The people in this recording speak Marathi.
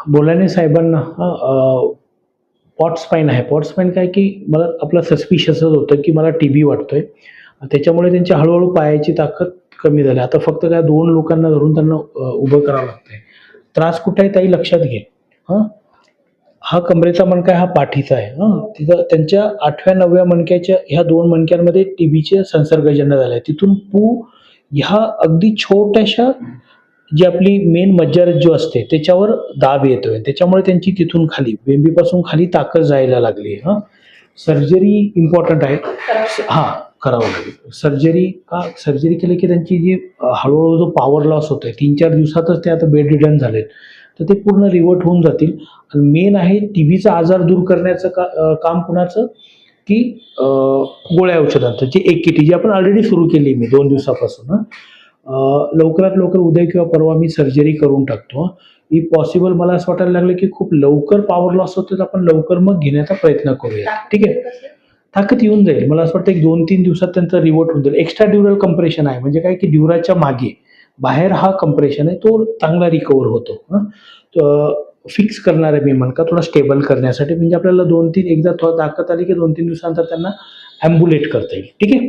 बोलाने साहेबांना पॉट स्पाईन आहे. पॉट स्पाईन काय की मला आपलं सस्पिशियसच होतं की मला टीबी वाटतोय. त्याच्यामुळे त्यांची हळू पायाची ताकद कमी झाली. आता फक्त काय 2 लोकांना धरून त्यांना उभं करावं लागतंय. त्रास कुठे आहे ताई लक्षात घे. हं. हा कमरेचा मणका आहे, हा पाठीचा आहे. तिथं त्यांच्या 8व्या-9व्या मणक्याच्या ह्या 2 मणक्यांमध्ये टीबीचे संसर्गजन्य झाले. तिथून ह्या अगदी छोट्याशा जी आपली मेन मज्जारज्जू असते त्याच्यावर दाब येतोय. त्याच्यामुळे त्यांची तिथून खाली बेंबीपासून खाली ताकद जायला लागली. सर्जरी इम्पॉर्टंट आहे. हां, करावं लागेल. सर्जरी केली की त्यांची जी हळू जो पॉवर लॉस होतोय 3-4 दिवसातच ते आता बेड रिडन झालेत. तर ते पूर्ण रिव्हर्ट होऊन जातील. आणि मेन आहे टीबीचा आजार दूर करण्याचं काम कुणाचं? की गोळ्या औषधांचं जी एकेटी जी आपण ऑलरेडी सुरू केली मी 2 दिवसापासून. लवकरात लवकर उद्या किंवा परवा मी सर्जरी करून टाकतो. इफ पॉसिबल मला असं वाटायला लागलं की खूप लवकर पॉवर लॉस होतोय तर आपण लवकर मग घेण्याचा प्रयत्न करूया. ठीक आहे. ताकद येऊन जाईल. मला असं वाटतं एक 2-3 दिवसात त्यांचं रिव्हर्ट होऊन जाईल. एक्स्ट्रा ड्युरल कंप्रेशन आहे. म्हणजे काय की ड्युराच्या मागे बाहेर हा कंप्रेशन आहे तो चांगला रिकव्हर होतो. फिक्स करणार आहे मी मणका थोडा स्टेबल करण्यासाठी म्हणजे आपल्याला 2-3 एकदा थोडा ताकद आली की 2-3 दिवसानंतर त्यांना ॲम्ब्युलेट करता येईल. ठीक आहे.